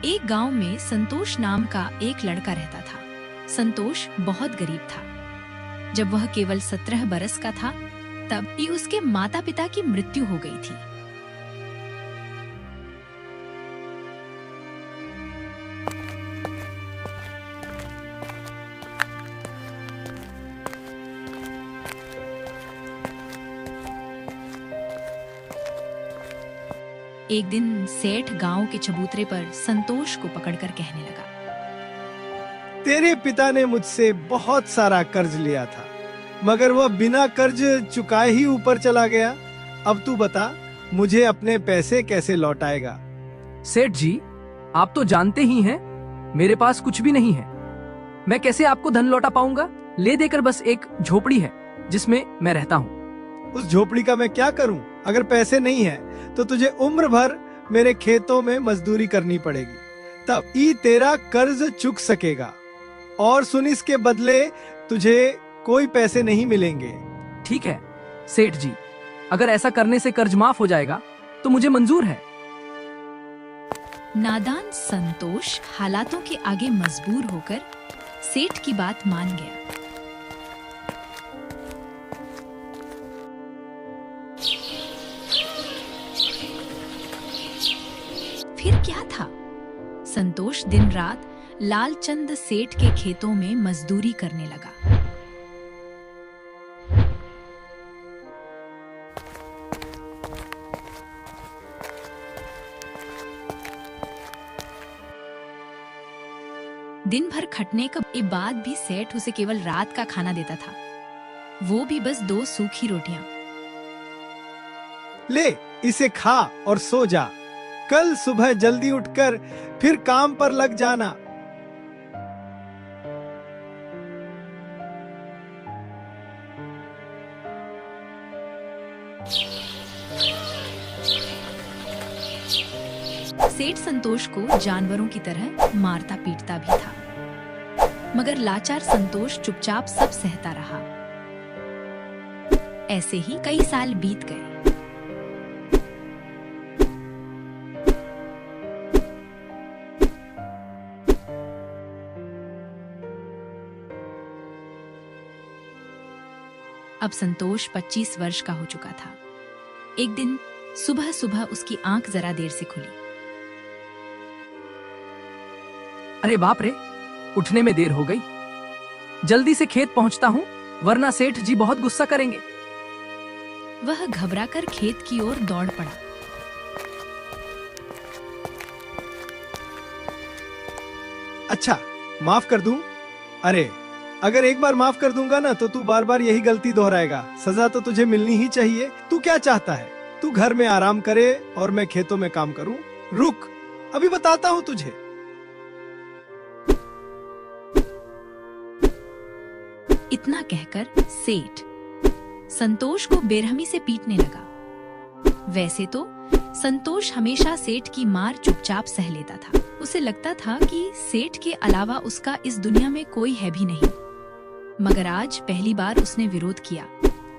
एक गांव में संतोष नाम का एक लड़का रहता था। संतोष बहुत गरीब था। जब वह केवल 17 बरस का था, तब ही उसके माता पिता की मृत्यु हो गई थी। एक दिन सेठ गांव के चबूतरे पर संतोष को पकड़कर कहने लगा, तेरे पिता ने मुझसे बहुत सारा कर्ज लिया था, मगर वह बिना कर्ज चुकाए ही ऊपर चला गया। अब तू बता, मुझे अपने पैसे कैसे लौटाएगा? सेठ जी, आप तो जानते ही हैं, मेरे पास कुछ भी नहीं है। मैं कैसे आपको धन लौटा पाऊंगा? ले देकर बस एक झोपड़ी है जिसमें मैं रहता हूँ। उस झोपड़ी का मैं क्या करूं? अगर पैसे नहीं है तो तुझे उम्र भर मेरे खेतों में मजदूरी करनी पड़ेगी, तब ही तेरा कर्ज चुक सकेगा। और सुन, इसके बदले तुझे कोई पैसे नहीं मिलेंगे। ठीक है सेठ जी, अगर ऐसा करने से कर्ज माफ हो जाएगा तो मुझे मंजूर है। नादान संतोष हालातों के आगे मजबूर होकर सेठ की बात मान गया। फिर क्या था? संतोष दिन रात लालचंद सेठ के खेतों में मजदूरी करने लगा। दिन भर खटने के बाद भी सेठ उसे केवल रात का खाना देता था, वो भी बस 2 सूखी रोटियां। ले, इसे खा और सो जा। कल सुबह जल्दी उठकर फिर काम पर लग जाना। सेठ संतोष को जानवरों की तरह मारता पीटता भी था, मगर लाचार संतोष चुपचाप सब सहता रहा। ऐसे ही कई साल बीत गए। अब संतोष 25 वर्ष का हो चुका था। एक दिन सुबह सुबह उसकी आंख जरा देर से खुली। अरे बाप रे, उठने में देर हो गई। जल्दी से खेत पहुंचता हूँ, वरना सेठ जी बहुत गुस्सा करेंगे। वह घबराकर खेत की ओर दौड़ पड़ा। अच्छा, माफ कर दूं? अरे, अगर एक बार माफ कर दूंगा ना तो तू बार बार यही गलती दोहराएगा। सजा तो तुझे मिलनी ही चाहिए। तू क्या चाहता है? तू घर में आराम करे और मैं खेतों में काम करूं? रुक, अभी बताता हूं तुझे। इतना कहकर सेठ संतोष को बेरहमी से पीटने लगा। वैसे तो संतोष हमेशा सेठ की मार चुपचाप सह लेता था। उसे लगता था कि सेठ के अलावा उसका इस दुनिया में कोई है भी नहीं, मगर आज पहली बार उसने विरोध किया।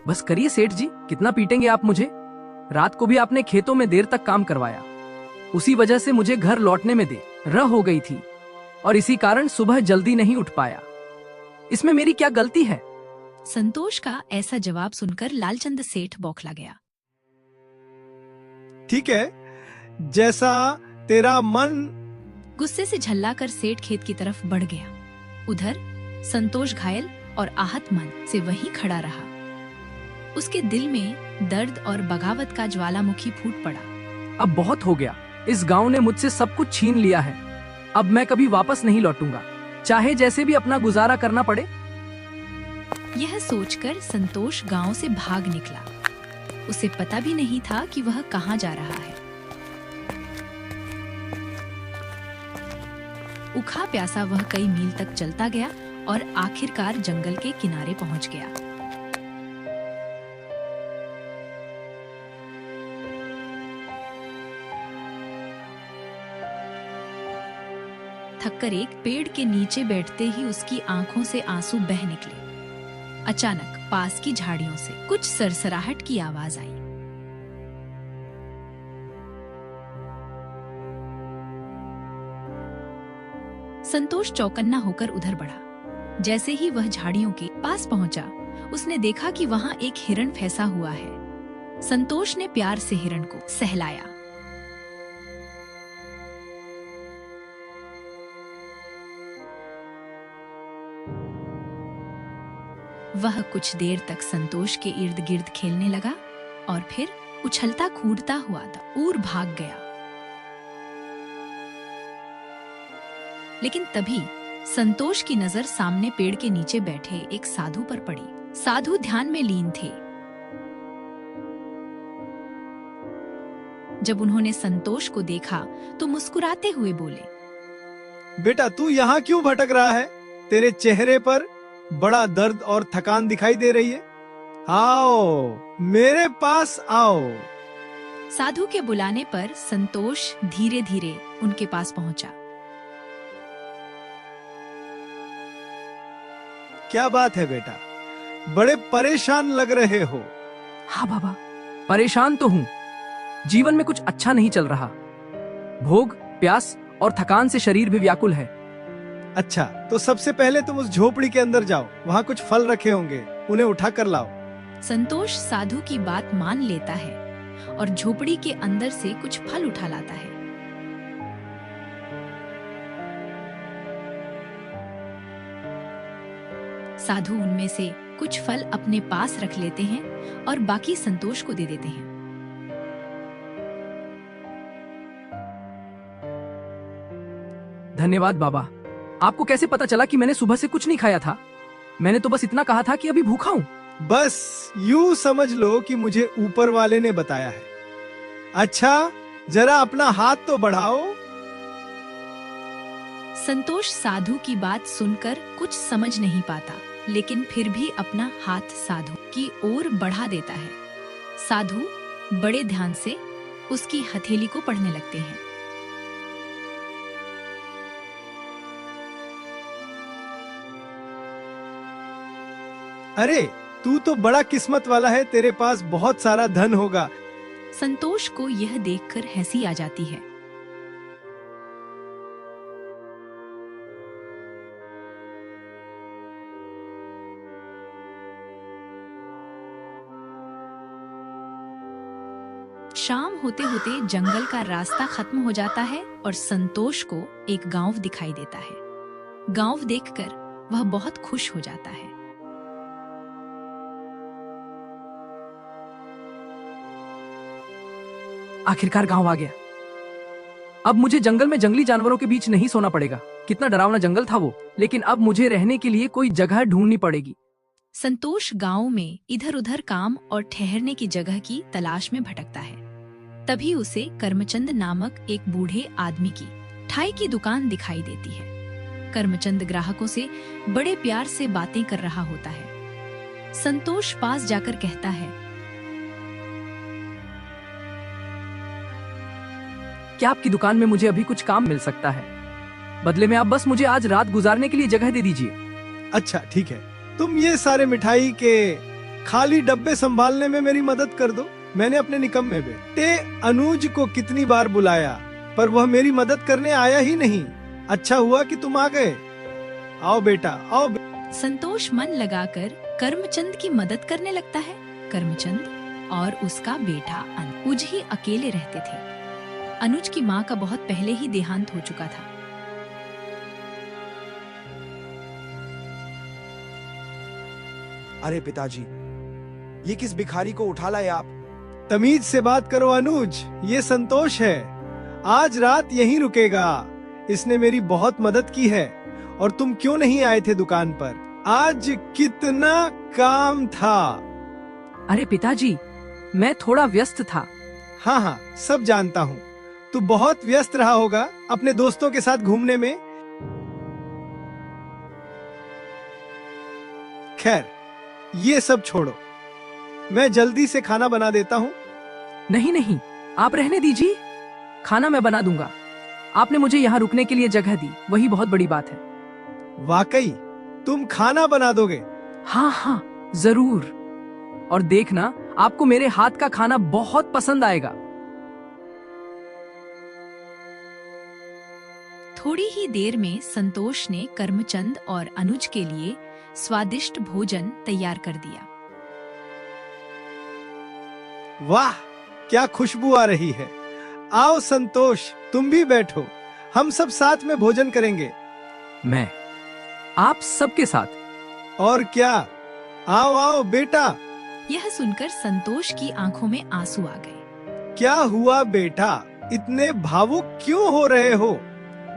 बस करिए सेठ जी, कितना पीटेंगे आप मुझे? रात को भी आपने खेतों में देर तक काम करवाया, उसी वजह से मुझे घर लौटने में देर हो गई थी और इसी कारण सुबह जल्दी नहीं उठ पाया। इसमें मेरी क्या गलती है? संतोष का ऐसा जवाब सुनकर लालचंद सेठ बौखला गया। ठीक है, जैसा तेरा मन। गुस्से से झल्लाकर सेठ खेत की तरफ बढ़ गया। उधर संतोष घायल और आहत मन से वहीं खड़ा रहा। उसके दिल में दर्द और बगावत का ज्वालामुखी फूट पड़ा। अब बहुत हो गया, इस गांव ने मुझसे सब कुछ छीन लिया है। अब मैं कभी वापस नहीं लौटूंगा, चाहे जैसे भी अपना गुजारा करना पड़े। यह सोचकर संतोष गांव से भाग निकला। उसे पता भी नहीं था कि वह कहां जा रहा है। उखा प्यासा वह कई मील तक चलता गया और आखिरकार जंगल के किनारे पहुंच गया। थककर एक पेड़ के नीचे बैठते ही उसकी आंखों से आंसू बह निकले। अचानक पास की झाड़ियों से कुछ सरसराहट की आवाज आई। संतोष चौकन्ना होकर उधर बढ़ा। जैसे ही वह झाड़ियों के पास पहुंचा, उसने देखा कि वहां एक हिरण फंसा हुआ है। संतोष ने प्यार से हिरण को सहलाया। वह कुछ देर तक संतोष के इर्द गिर्द खेलने लगा और फिर उछलता कूदता हुआ दूर भाग गया। लेकिन तभी संतोष की नजर सामने पेड़ के नीचे बैठे एक साधु पर पड़ी। साधु ध्यान में लीन थे। जब उन्होंने संतोष को देखा तो मुस्कुराते हुए बोले, बेटा तू यहाँ क्यों भटक रहा है? तेरे चेहरे पर बड़ा दर्द और थकान दिखाई दे रही है। आओ मेरे पास आओ। साधु के बुलाने पर संतोष धीरे धीरे उनके पास पहुंचा। क्या बात है बेटा, बड़े परेशान लग रहे हो। हाँ बाबा, परेशान तो हूँ। जीवन में कुछ अच्छा नहीं चल रहा। भोग, प्यास और थकान से शरीर भी व्याकुल है। अच्छा, तो सबसे पहले तुम उस झोपड़ी के अंदर जाओ, वहाँ कुछ फल रखे होंगे, उन्हें उठा कर लाओ। संतोष साधु की बात मान लेता है और झोपड़ी के अंदर से कुछ फल उठा लाता है। साधु उनमें से कुछ फल अपने पास रख लेते हैं और बाकी संतोष को दे देते हैं। धन्यवाद बाबा। आपको कैसे पता चला कि मैंने सुबह से कुछ नहीं खाया था? मैंने तो बस इतना कहा था कि अभी भूखा हूँ। बस यूं समझ लो कि मुझे ऊपर वाले ने बताया है। अच्छा, जरा अपना हाथ तो बढ़ाओ। संतोष साधु की बात सुनकर कुछ समझ नहीं पाता, लेकिन फिर भी अपना हाथ साधु की ओर बढ़ा देता है। साधु बड़े ध्यान से उसकी हथेली को पढ़ने लगते हैं। अरे तू तो बड़ा किस्मत वाला है, तेरे पास बहुत सारा धन होगा। संतोष को यह देखकर हंसी आ जाती है। शाम होते होते जंगल का रास्ता खत्म हो जाता है और संतोष को एक गांव दिखाई देता है। गांव देखकर वह बहुत खुश हो जाता है। आखिरकार गांव आ गया। अब मुझे जंगल में जंगली जानवरों के बीच नहीं सोना पड़ेगा। कितना डरावना जंगल था वो, लेकिन अब मुझे रहने के लिए कोई जगह ढूंढनी पड़ेगी। संतोष गांव में इधर उधर काम और ठहरने की जगह की तलाश में भटकता है। तभी उसे करमचंद नामक एक बूढ़े आदमी की ठाई की दुकान दिखाई देती है। करमचंद ग्राहकों से बड़े प्यार से बातें कर रहा होता है। संतोष पास जाकर कहता है, क्या आपकी दुकान में मुझे अभी कुछ काम मिल सकता है? बदले में आप बस मुझे आज रात गुजारने के लिए जगह दे दीजिए। अच्छा ठीक है, तुम ये सारे मिठाई के खाली डब्बे संभालने में मेरी मदद कर दो। मैंने अपने निकम्मे बेटे अनुज को कितनी बार बुलाया, पर वह मेरी मदद करने आया ही नहीं। अच्छा हुआ कि तुम आ गए। आओ बेटा आओ। संतोष मन लगाकर करमचंद की मदद करने लगता है। करमचंद और उसका बेटा अनुज ही अकेले रहते थे। अनुज की माँ का बहुत पहले ही देहांत हो चुका था। अरे पिताजी, ये किस भिखारी को उठा लाए आप? तमीज से बात करो अनुज, ये संतोष है। आज रात यहीं रुकेगा। इसने मेरी बहुत मदद की है। और तुम क्यों नहीं आए थे दुकान पर? आज कितना काम था। अरे पिताजी, मैं थोड़ा व्यस्त था। हाँ हाँ, सब जानता हूँ। तू बहुत व्यस्त रहा होगा अपने दोस्तों के साथ घूमने में। खैर, ये सब छोड़ो, मैं जल्दी से खाना बना देता हूँ। नहीं नहीं, आप रहने दीजिए। खाना मैं बना दूंगा। आपने मुझे यहाँ रुकने के लिए जगह दी, वही बहुत बड़ी बात है। वाकई तुम खाना बना दोगे? हाँ हाँ जरूर। और देखना, आपको मेरे हाथ का खाना बहुत पसंद आएगा। थोड़ी ही देर में संतोष ने कर्मचंद और अनुज के लिए स्वादिष्ट भोजन तैयार कर दिया। वाह, क्या खुशबू आ रही है। आओ संतोष, तुम भी बैठो, हम सब साथ में भोजन करेंगे। मैं आप सबके साथ? और क्या, आओ आओ बेटा। यह सुनकर संतोष की आंखों में आंसू आ गए। क्या हुआ बेटा, इतने भावुक क्यों हो रहे हो?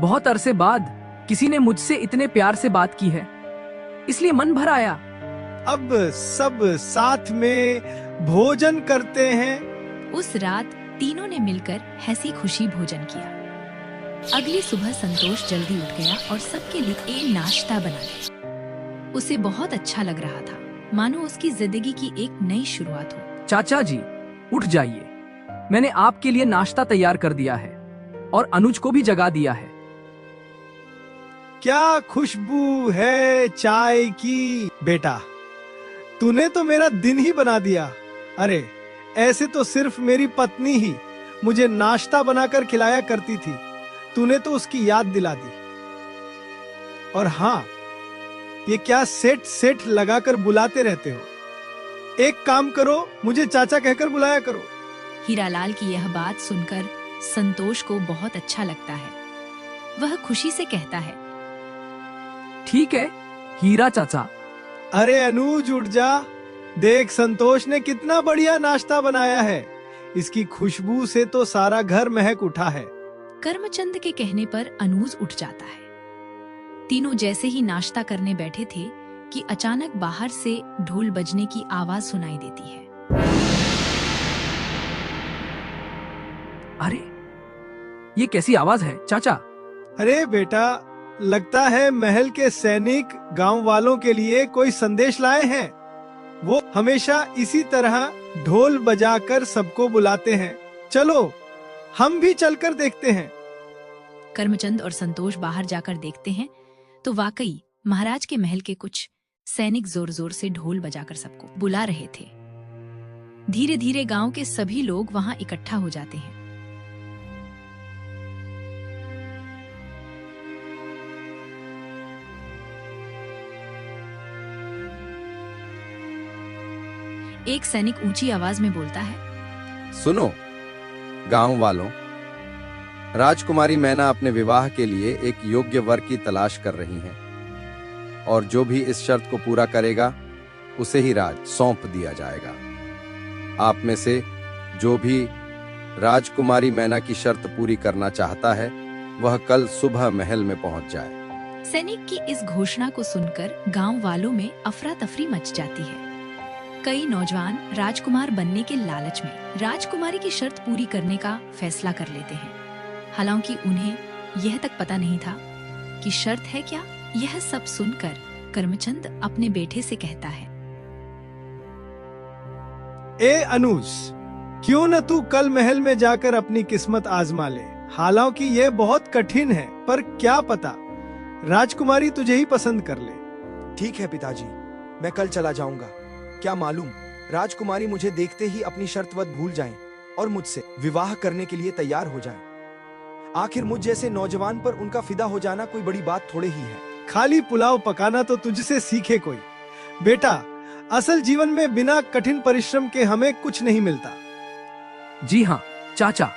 बहुत अरसे बाद किसी ने मुझसे इतने प्यार से बात की है, इसलिए मन भर आया। अब सब साथ में भोजन करते हैं। उस रात तीनों ने मिलकर हंसी खुशी भोजन किया। अगली सुबह संतोष जल्दी उठ गया और सबके लिए नाश्ता बनाया। उसे बहुत अच्छा लग रहा था, मानो उसकी जिंदगी की एक नई शुरुआत हो। चाचा जी, उठ जाइए, मैंने आपके लिए नाश्ता तैयार कर दिया है और अनुज को भी जगा दिया है। क्या खुशबू है चाय की। बेटा, तूने तो मेरा दिन ही बना दिया। अरे, ऐसे तो सिर्फ मेरी पत्नी ही मुझे नाश्ता बनाकर खिलाया करती थी, तूने तो उसकी याद दिला दी। और हाँ, ये क्या सेठ सेठ लगाकर बुलाते रहते हो? एक काम करो, मुझे चाचा कहकर बुलाया करो। हीरालाल की यह बात सुनकर संतोष को बहुत अच्छा लगता है। वह खुशी से कहता है, ठीक है हीरा चाचा। अरे अनुज, उठ जा, देख संतोष ने कितना बढ़िया नाश्ता बनाया है। इसकी खुशबू से तो सारा घर महक उठा है। कर्मचंद के कहने पर अनुज उठ जाता है। तीनों जैसे ही नाश्ता करने बैठे थे कि अचानक बाहर से ढोल बजने की आवाज सुनाई देती है। अरे, ये कैसी आवाज है चाचा? अरे बेटा, लगता है महल के सैनिक गांव वालों के लिए कोई संदेश लाए हैं। वो हमेशा इसी तरह ढोल बजाकर सबको बुलाते हैं। चलो, हम भी चलकर देखते हैं। कर्मचंद और संतोष बाहर जाकर देखते हैं तो वाकई महाराज के महल के कुछ सैनिक जोर जोर से ढोल बजाकर सबको बुला रहे थे। धीरे धीरे गांव के सभी लोग वहां इकट्ठा हो जाते हैं। एक सैनिक ऊंची आवाज में बोलता है, सुनो गांव वालों, राजकुमारी मैना अपने विवाह के लिए एक योग्य वर की तलाश कर रही हैं और जो भी इस शर्त को पूरा करेगा उसे ही राज सौंप दिया जाएगा। आप में से जो भी राजकुमारी मैना की शर्त पूरी करना चाहता है वह कल सुबह महल में पहुंच जाए। सैनिक की इस घोषणा को सुनकर गांव वालों में अफरा तफरी मच जाती है। कई नौजवान राजकुमार बनने के लालच में राजकुमारी की शर्त पूरी करने का फैसला कर लेते हैं। हालांकि उन्हें यह तक पता नहीं था कि शर्त है क्या। यह सब सुनकर कर्मचंद अपने बेटे से कहता है, ए अनुज, क्यों न तू कल महल में जाकर अपनी किस्मत आजमा ले। हालांकि ये बहुत कठिन है, पर क्या पता राजकुमारी तुझे ही पसंद कर ले। ठीक है पिताजी, मैं कल चला जाऊंगा। क्या मालूम राजकुमारी मुझे देखते ही अपनी शर्तवत भूल जाएं और मुझसे विवाह करने के लिए तैयार हो जाएं। आखिर मुझ जैसे नौजवान पर उनका फिदा हो जाना कोई बड़ी बात थोड़े ही है। खाली पुलाव पकाना तो तुझसे सीखे कोई। बेटा, असल जीवन में बिना कठिन परिश्रम के हमें कुछ नहीं मिलता। जी हाँ चाचा,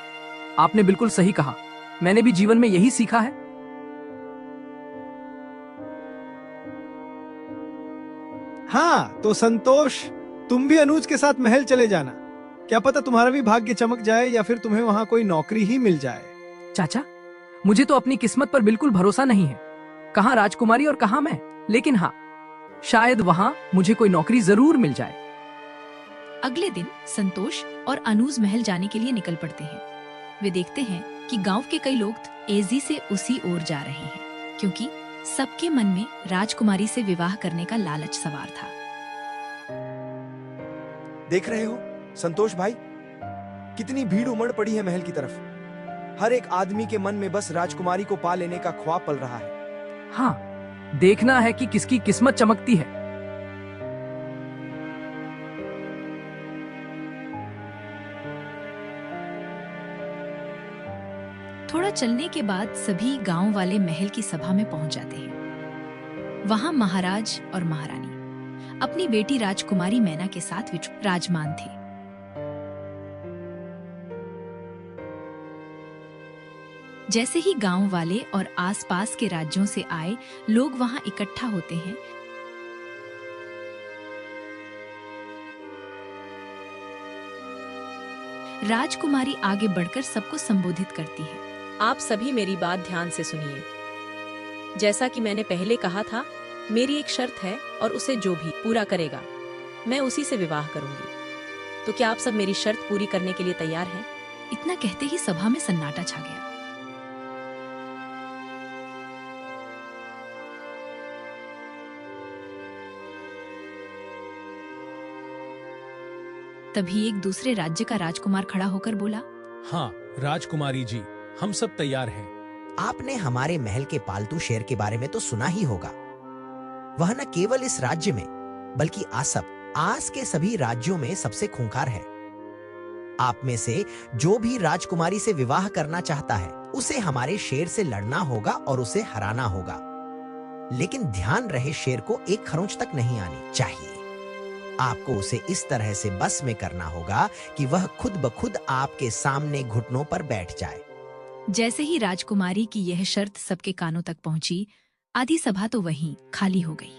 आपने बिल्कुल सही कहा। मैंने भी जीवन में यही सीखा है। हाँ, तो संतोष, तुम भी अनुज के साथ महल चले जाना। क्या पता तुम्हारा भी भाग्य चमक जाए या फिर तुम्हें वहाँ कोई नौकरी ही मिल जाए। चाचा, मुझे तो अपनी किस्मत पर बिल्कुल भरोसा नहीं है। कहाँ राजकुमारी और कहाँ मैं। लेकिन हाँ, शायद वहाँ मुझे कोई नौकरी जरूर मिल जाए। अगले दिन संतोष और अनुज महल जाने के लिए निकल पड़ते हैं। वे देखते हैं कि गांव के कई लोग तेजी से उसी ओर जा रहे हैं, क्योंकि सबके मन में राजकुमारी से विवाह करने का लालच सवार था। देख रहे हो संतोष भाई, कितनी भीड़ उमड़ पड़ी है महल की तरफ। हर एक आदमी के मन में बस राजकुमारी को पा लेने का ख्वाब पल रहा है। हाँ, देखना है कि किसकी किस्मत चमकती है। थोड़ा चलने के बाद सभी गांव वाले महल की सभा में पहुंच जाते हैं। वहां महाराज और महारानी अपनी बेटी राजकुमारी मैना के साथ विराजमान थे। जैसे ही गांव वाले और आसपास के राज्यों से आए लोग वहां इकट्ठा होते हैं, राजकुमारी आगे बढ़कर सबको संबोधित करती है। आप सभी मेरी बात ध्यान से सुनिए। जैसा कि मैंने पहले कहा था, मेरी एक शर्त है और उसे जो भी पूरा करेगा मैं उसी से विवाह करूंगी। तो क्या आप सब मेरी शर्त पूरी करने के लिए तैयार हैं? इतना कहते ही सभा में सन्नाटा छा गया। तभी एक दूसरे राज्य का राजकुमार खड़ा होकर बोला, हाँ राजकुमारी जी, हम सब तैयार हैं। आपने हमारे महल के पालतू शेर के बारे में तो सुना ही होगा। वह न केवल इस राज्य में बल्कि आस के सभी राज्यों में सबसे खूंखार है। आप में से जो भी राजकुमारी से विवाह करना चाहता है उसे हमारे शेर से लड़ना होगा और उसे हराना होगा। लेकिन ध्यान रहे, शेर को एक खरोंच तक नहीं आनी चाहिए। आपको उसे इस तरह से बस में करना होगा कि वह खुद ब खुद आपके सामने घुटनों पर बैठ जाए। जैसे ही राजकुमारी की यह शर्त सबके कानों तक पहुंची, आधी सभा तो वहीं खाली हो गई।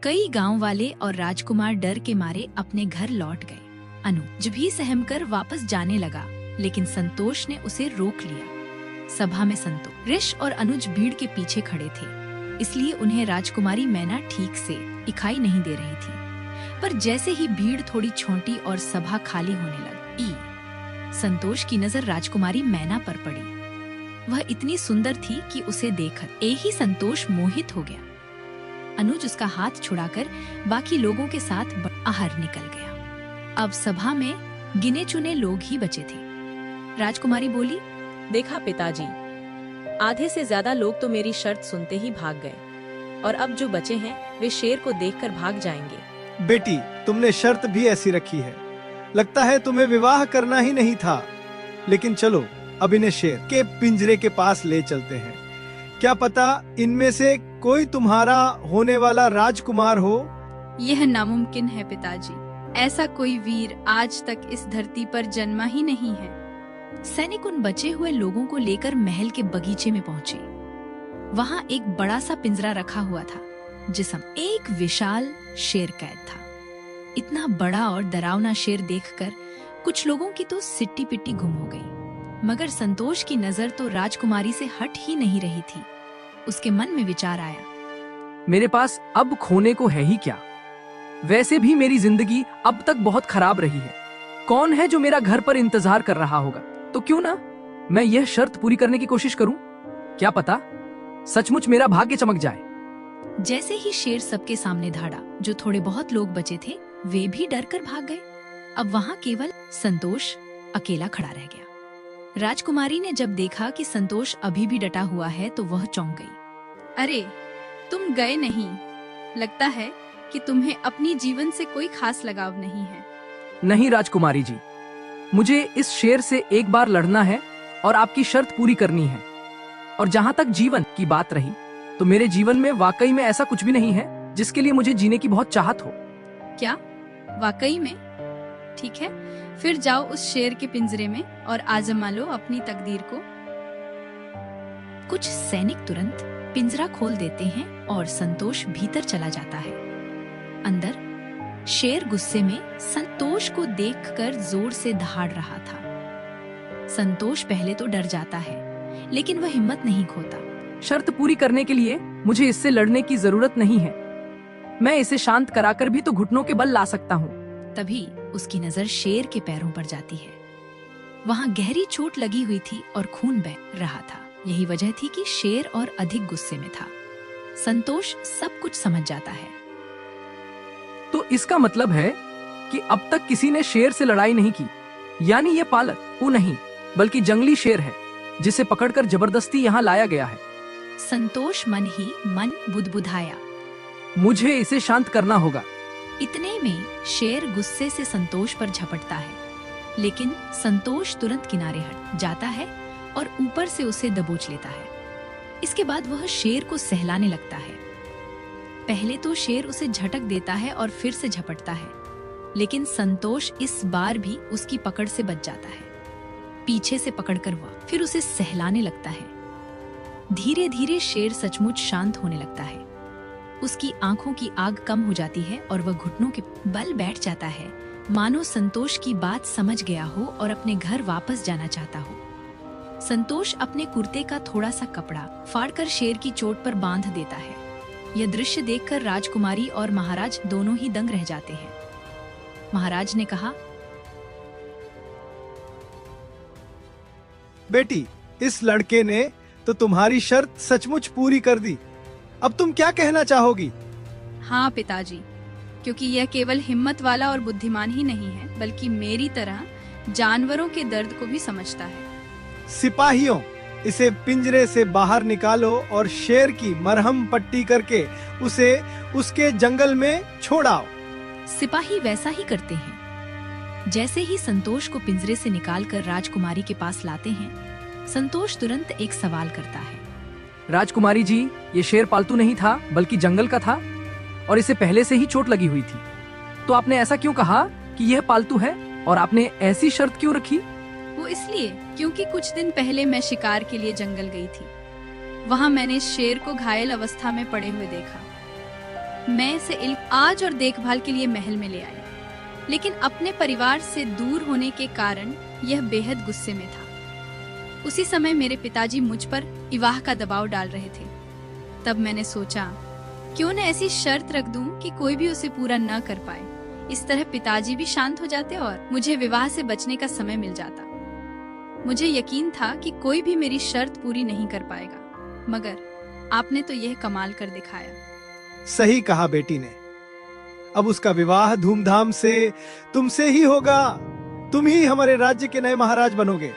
कई गांव वाले और राजकुमार डर के मारे अपने घर लौट गए। अनुज भी सहमकर वापस जाने लगा, लेकिन संतोष ने उसे रोक लिया। सभा में संतोष, ऋष और अनुज भीड़ के पीछे खड़े थे, इसलिए उन्हें राजकुमारी मैना ठीक से दिखाई नहीं दे रही थी। पर जैसे ही भीड़ थोड़ी छोटी और सभा खाली होने लगी, संतोष की नजर राजकुमारी मैना पर पड़ी। वह इतनी सुंदर थी कि उसे देखकर ही संतोष मोहित हो गया। अनुज उसका हाथ छुड़ाकर बाकी लोगों के साथ बाहर निकल गया। अब सभा में गिने चुने लोग ही बचे थे। राजकुमारी बोली, देखा पिताजी, आधे से ज्यादा लोग तो मेरी शर्त सुनते ही भाग गए और अब जो बचे हैं वे शेर को देखकर भाग जाएंगे। बेटी, तुमने शर्त भी ऐसी रखी है, लगता है तुम्हें विवाह करना ही नहीं था। लेकिन चलो, अब इन्हें शेर के पिंजरे के पास ले चलते हैं। क्या पता इनमें से कोई तुम्हारा होने वाला राजकुमार हो। यह नामुमकिन है पिताजी, ऐसा कोई वीर आज तक इस धरती पर जन्मा ही नहीं है। सैनिक उन बचे हुए लोगों को लेकर महल के बगीचे में पहुंचे। वहां एक बड़ा सा पिंजरा रखा हुआ था, जिसमें एक विशाल शेर कैद था। इतना बड़ा और डरावना शेर देखकर कुछ लोगों की तो सिट्टी पिट्टी गुम हो गई, मगर संतोष की नजर तो राजकुमारी से हट ही नहीं रही थी। उसके मन में विचार आया, मेरे पास अब खोने को है ही क्या। वैसे भी मेरी जिंदगी अब तक बहुत खराब रही है। कौन है जो मेरा घर पर इंतजार कर रहा होगा? तो क्यों ना मैं यह शर्त पूरी करने की कोशिश करूं। क्या पता सचमुच मेरा भाग्य चमक जाए। जैसे ही शेर सबके सामने धाड़ा, जो थोड़े बहुत लोग बचे थे वे भी डर कर भाग गए। अब वहां केवल संतोष अकेला खड़ा रह गया। राजकुमारी ने जब देखा कि संतोष अभी भी डटा हुआ है तो वह चौंक गई। अरे, तुम गए नहीं। लगता है कि तुम्हें अपनी जीवन से कोई खास लगाव नहीं है। नहीं राजकुमारी जी, मुझे इस शेर से एक बार लड़ना है और आपकी शर्त पूरी करनी है। और जहाँ तक जीवन की बात रही, तो मेरे जीवन में वाकई में ऐसा कुछ भी नहीं है जिसके लिए मुझे जीने की बहुत चाहत हो। क्या? वाकई में? ठीक है, फिर जाओ उस शेर के पिंजरे में और आजमा लो अपनी तकदीर को। कुछ सैनिक तुरंत पिंजरा खोल देते हैं और संतोष भीतर चला जाता है। अंदर शेर गुस्से में संतोष को देखकर जोर से दहाड़ रहा था। संतोष पहले तो डर जाता है, लेकिन वह हिम्मत नहीं खोता। शर्त पूरी करने के लिए मुझे इससे लड़ने की जरूरत नहीं है। मैं इसे शांत कराकर भी तो घुटनों के बल ला सकता हूँ। तभी उसकी नजर शेर के पैरों पर जाती है। वहाँ गहरी चोट लगी हुई थी और खून बह रहा था। यही वजह थी कि शेर और अधिक गुस्से में था। संतोष सब कुछ समझ जाता है। तो इसका मतलब है कि अब तक किसी ने शेर से लड़ाई नहीं की, यानी ये पालतू नहीं बल्कि जंगली शेर है जिसे पकड़कर जबरदस्ती यहाँ लाया गया है। संतोष मन ही मन बुदबुदाया, मुझे इसे शांत करना होगा। इतने में शेर गुस्से से संतोष पर झपटता है, लेकिन संतोष तुरंत किनारे हट जाता है और ऊपर से उसे दबोच लेता है। इसके बाद वह शेर को सहलाने लगता है। पहले तो शेर उसे झटक देता है और फिर से झपटता है, लेकिन संतोष इस बार भी उसकी पकड़ से बच जाता है। पीछे से पकड़कर वह फिर उसे सहलाने लगता है। धीरे धीरे शेर सचमुच शांत होने लगता है। उसकी आंखों की आग कम हो जाती है और वह घुटनों के बल बैठ जाता है, मानो संतोष की बात समझ गया हो और अपने घर वापस जाना चाहता हो। संतोष अपने कुर्ते का थोड़ा सा कपड़ा फाड़कर शेर की चोट पर बांध देता है। यह दृश्य देखकर राजकुमारी और महाराज दोनों ही दंग रह जाते हैं। महाराज ने कहा, बेटी, इस लड़के ने तो तुम्हारी शर्त सचमुच पूरी कर दी। अब तुम क्या कहना चाहोगी? हाँ पिताजी, क्योंकि यह केवल हिम्मत वाला और बुद्धिमान ही नहीं है, बल्कि मेरी तरह जानवरों के दर्द को भी समझता है। सिपाहियों, इसे पिंजरे से बाहर निकालो और शेर की मरहम पट्टी करके उसे उसके जंगल में छोड़ाओ। सिपाही वैसा ही करते हैं। जैसे ही संतोष को पिंजरे से निकालकर राजकुमारी के पास लाते हैं, संतोष तुरंत एक सवाल करता है। राजकुमारी जी, ये शेर पालतू नहीं था बल्कि जंगल का था और इसे पहले से ही चोट लगी हुई थी। तो आपने ऐसा क्यों कहा कि यह पालतू है और आपने ऐसी शर्त क्यों रखी? वो इसलिए क्योंकि कुछ दिन पहले मैं शिकार के लिए जंगल गई थी। वहाँ मैंने शेर को घायल अवस्था में पड़े हुए देखा। मैं इसे आज और देखभाल के लिए महल में ले आई, लेकिन अपने परिवार से दूर होने के कारण यह बेहद गुस्से में था। उसी समय मेरे पिताजी मुझ पर विवाह का दबाव डाल रहे थे। तब मैंने सोचा, क्यों न ऐसी शर्त रख दूं कि कोई भी उसे पूरा न कर पाए। इस तरह पिताजी भी शांत हो जाते और मुझे विवाह से बचने का समय मिल जाता। मुझे यकीन था कि कोई भी मेरी शर्त पूरी नहीं कर पाएगा, मगर आपने तो यह कमाल कर दिखाया। सही कहा बेटी ने। अब उसका विवाह धूमधाम से तुमसे ही होगा। तुम ही हमारे राज्य के नए महाराज बनोगे।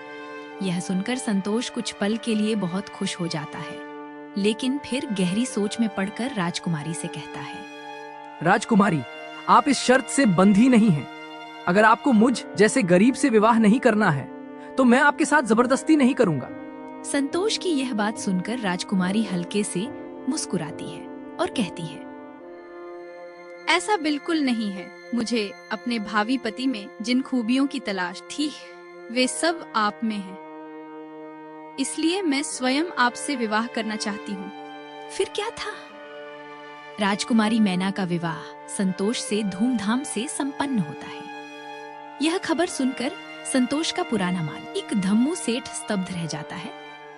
यह सुनकर संतोष कुछ पल के लिए बहुत खुश हो जाता है, लेकिन फिर गहरी सोच में पड़कर राजकुमारी से कहता है, राजकुमारी, आप इस शर्त से बंधी नहीं हैं। अगर आपको मुझ जैसे गरीब से विवाह नहीं करना है तो मैं आपके साथ जबरदस्ती नहीं करूंगा। संतोष की यह बात सुनकर राजकुमारी हल्के से मुस्कुराती है और कहती है, ऐसा बिल्कुल नहीं है। मुझे अपने भावी पति में जिन खूबियों की तलाश थी वे सब आप में हैं। इसलिए मैं स्वयं आपसे विवाह करना चाहती हूँ। फिर क्या था? राजकुमारी मैना का विवाह संतोष से धूमधाम से संपन्न होता है। यह खबर सुनकर संतोष का पुराना मालिक धम्मू सेठ स्तब्ध रह जाता है,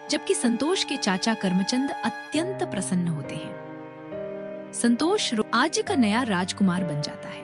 जबकि संतोष के चाचा कर्मचंद अत्यंत प्रसन्न होते हैं। संतोष राज्य का नया राजकुमार बन जाता है।